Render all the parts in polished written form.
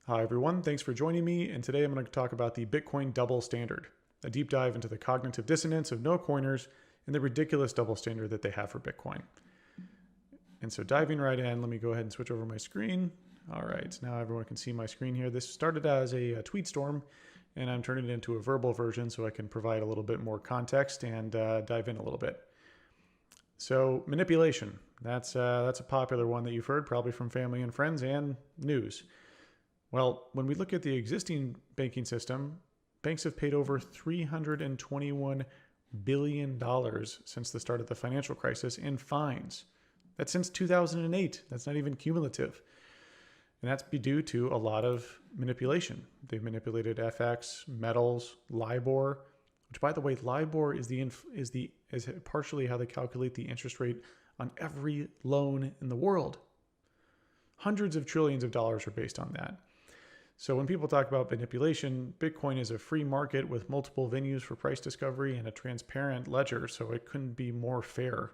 Hi everyone, thanks for joining me, and today I'm going to talk about the Bitcoin double standard, a deep dive into the cognitive dissonance of nocoiners and the ridiculous double standard that they have for Bitcoin. And so diving right in, let me go ahead and switch over my screen. All right, now everyone can see my screen here. This started as a tweet storm, and I'm turning it into a verbal version so I can provide a little bit more context and dive in a little bit. So manipulation, that's a popular one that you've heard probably from family and friends and news. Well, when we look at the existing banking system, banks have paid over $321 billion since the start of the financial crisis in fines. That's since 2008. That's not even cumulative. And that's due to a lot of manipulation. They've manipulated FX, metals, LIBOR, which, by the way, LIBOR is partially how they calculate the interest rate on every loan in the world. Hundreds of trillions of dollars are based on that. So when people talk about manipulation, Bitcoin is a free market with multiple venues for price discovery and a transparent ledger, so it couldn't be more fair.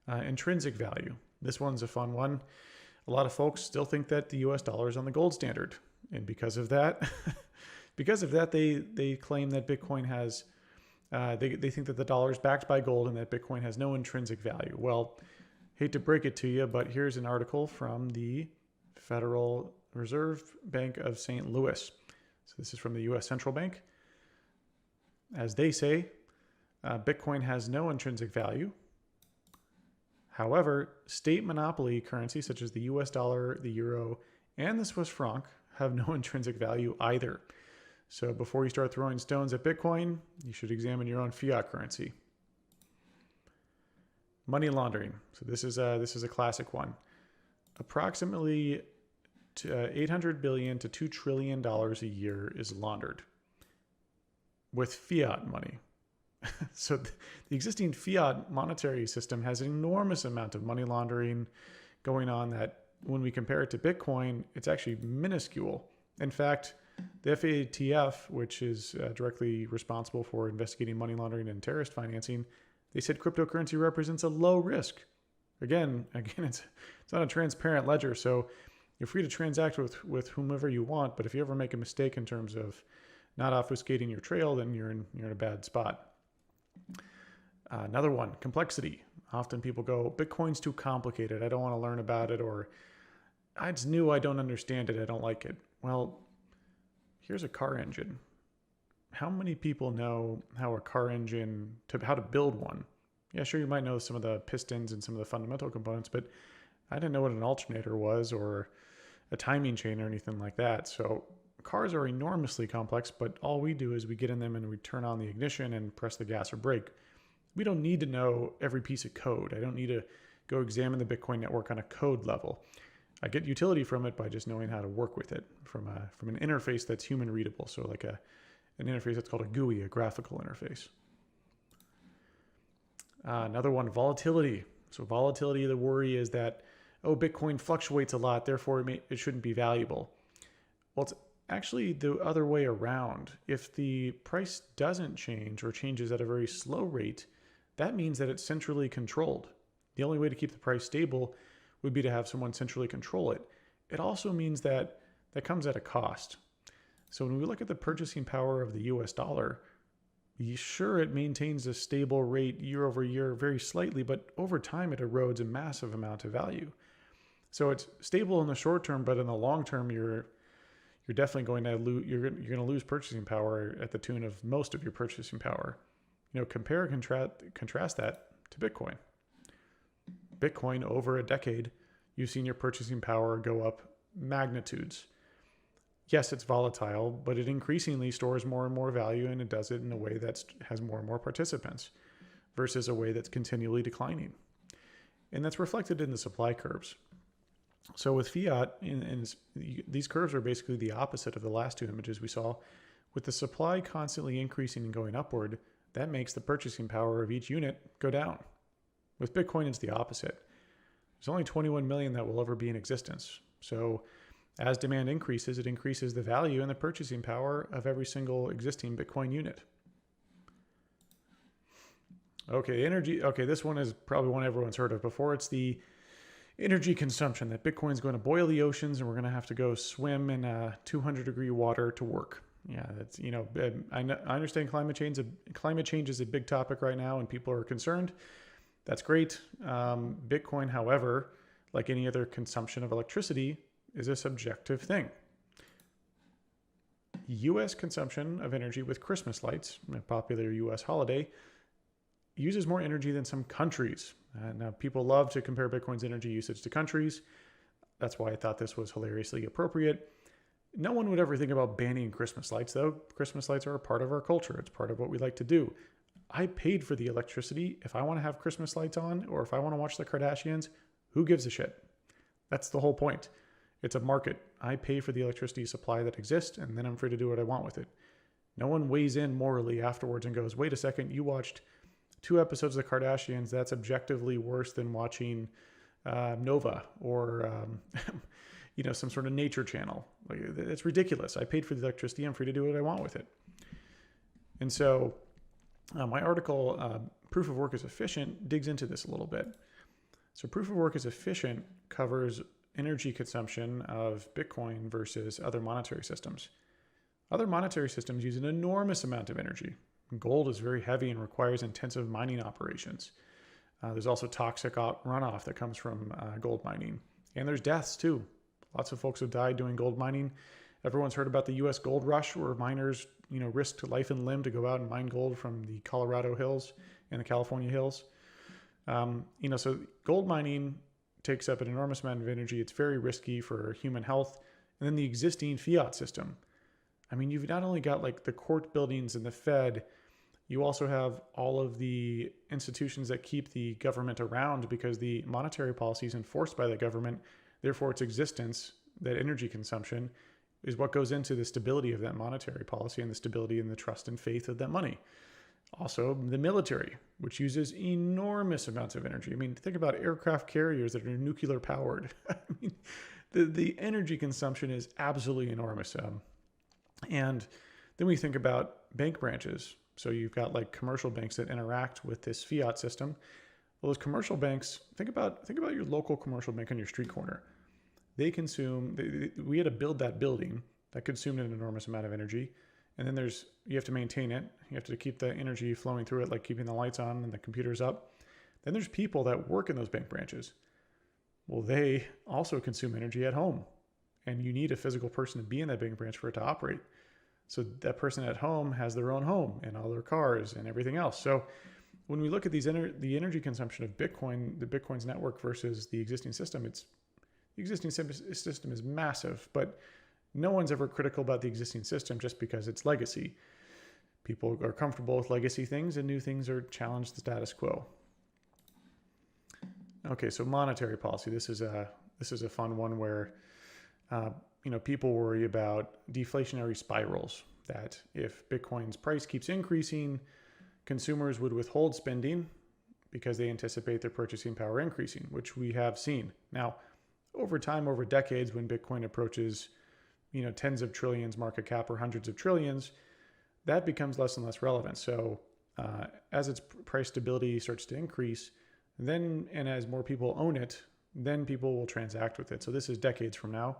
Intrinsic value. This one's a fun one. A lot of folks still think that the US dollar is on the gold standard. And because of that, they claim that Bitcoin has, they think that the dollar is backed by gold and that Bitcoin has no intrinsic value. Well, hate to break it to you, but here's an article from the Federal Reserve Bank of St. Louis. So this is from the US Central Bank. As they say, Bitcoin has no intrinsic value. However, state monopoly currencies such as the US dollar, the euro, and the Swiss franc have no intrinsic value either. So before you start throwing stones at Bitcoin, you should examine your own fiat currency. Money laundering. So this is a classic one. Approximately $800 billion to $2 trillion a year is laundered with fiat money. So the existing fiat monetary system has an enormous amount of money laundering going on that when we compare it to Bitcoin, it's actually minuscule. In fact, the FATF, which is directly responsible for investigating money laundering and terrorist financing, they said cryptocurrency represents a low risk. Again, it's not a transparent ledger, so you're free to transact with whomever you want, but if you ever make a mistake in terms of not obfuscating your trail, then you're in a bad spot. Another one, complexity. Often people go, Bitcoin's too complicated. I don't want to learn about it, or it's new. I don't understand it. I don't like it. Well, here's a car engine. How many people know how to build one? Yeah, sure, you might know some of the pistons and some of the fundamental components, but I didn't know what an alternator was or a timing chain or anything like that. So cars are enormously complex, but all we do is we get in them and we turn on the ignition and press the gas or brake. We don't need to know every piece of code. I don't need to go examine the Bitcoin network on a code level. I get utility from it by just knowing how to work with it from an interface that's human readable. So like an interface that's called a GUI, a graphical interface. Another one, volatility. So volatility, the worry is that, Bitcoin fluctuates a lot, therefore it shouldn't be valuable. Well, it's actually the other way around. If the price doesn't change or changes at a very slow rate, that means that it's centrally controlled. The only way to keep the price stable would be to have someone centrally control it. It also means that comes at a cost. So when we look at the purchasing power of the US dollar, sure, it maintains a stable rate year over year very slightly, but over time it erodes a massive amount of value. So it's stable in the short term, but in the long term, you're definitely going to lose purchasing power at the tune of most of your purchasing power. Compare and contrast that to Bitcoin. Bitcoin, over a decade, you've seen your purchasing power go up magnitudes. Yes, it's volatile, but it increasingly stores more and more value, and it does it in a way that has more and more participants versus a way that's continually declining. And that's reflected in the supply curves. So with fiat, and these curves are basically the opposite of the last two images we saw. With the supply constantly increasing and going upward, that makes the purchasing power of each unit go down. With Bitcoin, it's the opposite. There's only 21 million that will ever be in existence. So as demand increases, it increases the value and the purchasing power of every single existing Bitcoin unit. Okay, energy. Okay, this one is probably one everyone's heard of before. It's the energy consumption, that Bitcoin's going to boil the oceans and we're going to have to go swim in 200-degree water to work. Yeah, that's, I understand climate change is a big topic right now and people are concerned. That's great. Bitcoin, however, like any other consumption of electricity, is a subjective thing. U.S. consumption of energy with Christmas lights, a popular U.S. holiday, uses more energy than some countries. Now, people love to compare Bitcoin's energy usage to countries. That's why I thought this was hilariously appropriate. No one would ever think about banning Christmas lights, though. Christmas lights are a part of our culture. It's part of what we like to do. I paid for the electricity. If I want to have Christmas lights on, or if I want to watch the Kardashians, who gives a shit? That's the whole point. It's a market. I pay for the electricity supply that exists, and then I'm free to do what I want with it. No one weighs in morally afterwards and goes, wait a second, you watched 2 episodes of the Kardashians. That's objectively worse than watching Nova or some sort of nature channel. Like, it's ridiculous. I paid for the electricity. I'm free to do what I want with it. And so my article, Proof of Work is Efficient, digs into this a little bit. So Proof of Work is Efficient covers energy consumption of Bitcoin versus other monetary systems. Other monetary systems use an enormous amount of energy. Gold is very heavy and requires intensive mining operations. There's also toxic runoff that comes from gold mining. And there's deaths too. Lots of folks have died doing gold mining. Everyone's heard about the U.S. gold rush where miners, risked life and limb to go out and mine gold from the Colorado hills and the California hills. So gold mining takes up an enormous amount of energy. It's very risky for human health. And then the existing fiat system. I mean, you've not only got like the court buildings and the Fed, you also have all of the institutions that keep the government around because the monetary policy is enforced by the government. Therefore, its existence, that energy consumption, is what goes into the stability of that monetary policy and the stability and the trust and faith of that money. Also, the military, which uses enormous amounts of energy. I mean, think about aircraft carriers that are nuclear powered. I mean, the energy consumption is absolutely enormous. And then we think about bank branches. So you've got like commercial banks that interact with this fiat system. Well, those commercial banks, think about your local commercial bank on your street corner. They consume, we had to build that building that consumed an enormous amount of energy. And then you have to maintain it. You have to keep the energy flowing through it, like keeping the lights on and the computers up. Then there's people that work in those bank branches. Well, they also consume energy at home. And you need a physical person to be in that bank branch for it to operate. So that person at home has their own home and all their cars and everything else. So when we look at the energy consumption of Bitcoin, the Bitcoin's network versus the existing system, the existing system is massive, but no one's ever critical about the existing system just because it's legacy. People are comfortable with legacy things and new things are challenge the status quo. Okay, so monetary policy. This is a fun one where people worry about deflationary spirals, that if Bitcoin's price keeps increasing, consumers would withhold spending because they anticipate their purchasing power increasing, which we have seen. Now, over time, over decades, when Bitcoin approaches tens of trillions market cap or hundreds of trillions, that becomes less and less relevant. So as its price stability starts to increase, and as more people own it, then people will transact with it. So this is decades from now.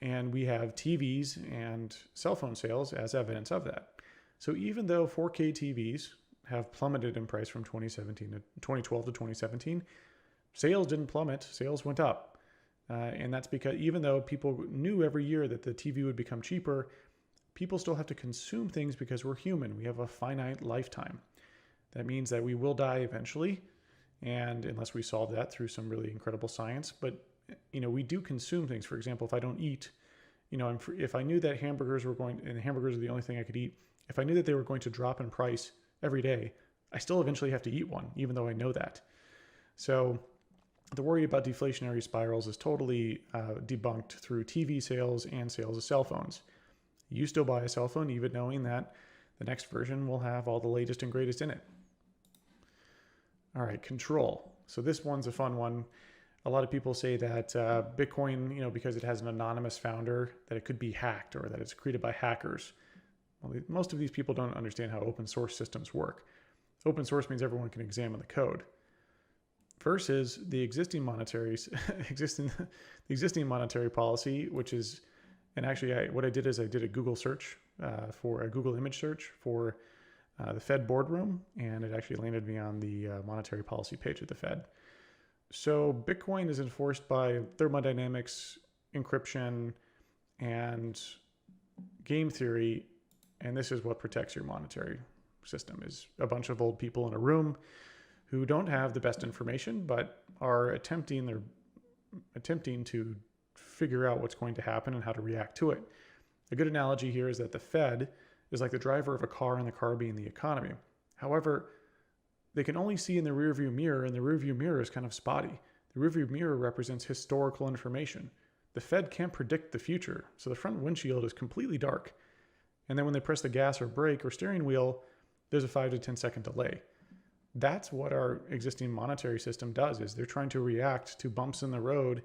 And we have TVs and cell phone sales as evidence of that. So even though 4K TVs have plummeted in price from 2012 to 2017, sales didn't plummet, sales went up. And that's because even though people knew every year that the TV would become cheaper, people still have to consume things because we're human. We have a finite lifetime. That means that we will die eventually, and unless we solve that through some really incredible science. But we do consume things. For example, if I don't eat, if I knew that hamburgers are the only thing I could eat, if I knew that they were going to drop in price every day, I still eventually have to eat one, even though I know that. So the worry about deflationary spirals is totally debunked through TV sales and sales of cell phones. You still buy a cell phone even knowing that the next version will have all the latest and greatest in it. All right, control. So this one's a fun one. A lot of people say that Bitcoin, because it has an anonymous founder, that it could be hacked or that it's created by hackers. Well, most of these people don't understand how open source systems work. Open source means everyone can examine the code. versus the existing existing monetary policy, which is, and actually what I did is I did a Google search for a Google image search for the Fed boardroom, and it actually landed me on the monetary policy page of the Fed. So Bitcoin is enforced by thermodynamics, encryption, and game theory, and this is what protects your monetary system, is a bunch of old people in a room who don't have the best information, but are attempting to figure out what's going to happen and how to react to it. A good analogy here is that the Fed is like the driver of a car, and the car being the economy. However, they can only see in the rearview mirror, and the rearview mirror is kind of spotty. The rearview mirror represents historical information. The Fed can't predict the future, so the front windshield is completely dark. And then when they press the gas or brake or steering wheel, there's a 5 to 10 second delay. That's what our existing monetary system does, is they're trying to react to bumps in the road,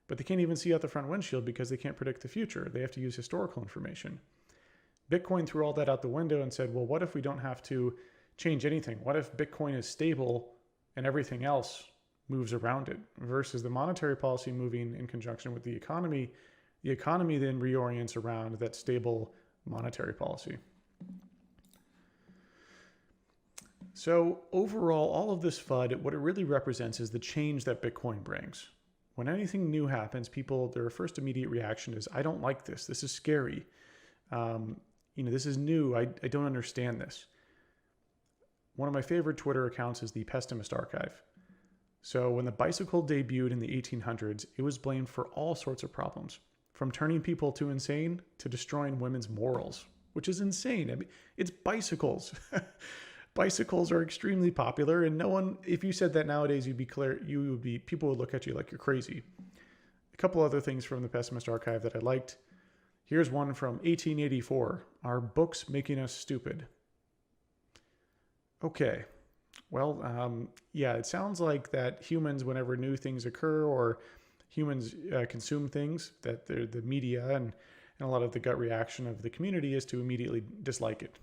but they can't even see out the front windshield because they can't predict the future. They have to use historical information. Bitcoin threw all that out the window and said, well, what if we don't have to change anything? What if Bitcoin is stable and everything else moves around it? Versus the monetary policy moving in conjunction with the economy then reorients around that stable monetary policy. So overall, all of this FUD, what it really represents is the change that Bitcoin brings. When anything new happens, their first immediate reaction is, I don't like this. This is scary. This is new. I don't understand this. One of my favorite Twitter accounts is the Pessimist Archive. So when the bicycle debuted in the 1800s, it was blamed for all sorts of problems, from turning people to insane to destroying women's morals, which is insane. I mean, it's bicycles. Bicycles are extremely popular, and no one, if you said that nowadays, people would look at you like you're crazy. A couple other things from the Pessimist Archive that I liked. Here's one from 1884. Are books making us stupid? Okay. Well, yeah, it sounds like that humans, whenever new things occur or humans consume things, that the media and a lot of the gut reaction of the community is to immediately dislike it.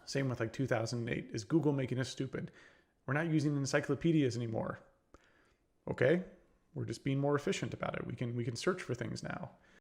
Same with like 2008. Is Google making us stupid? We're not using encyclopedias anymore. Okay, we're just being more efficient about it. We can search for things now.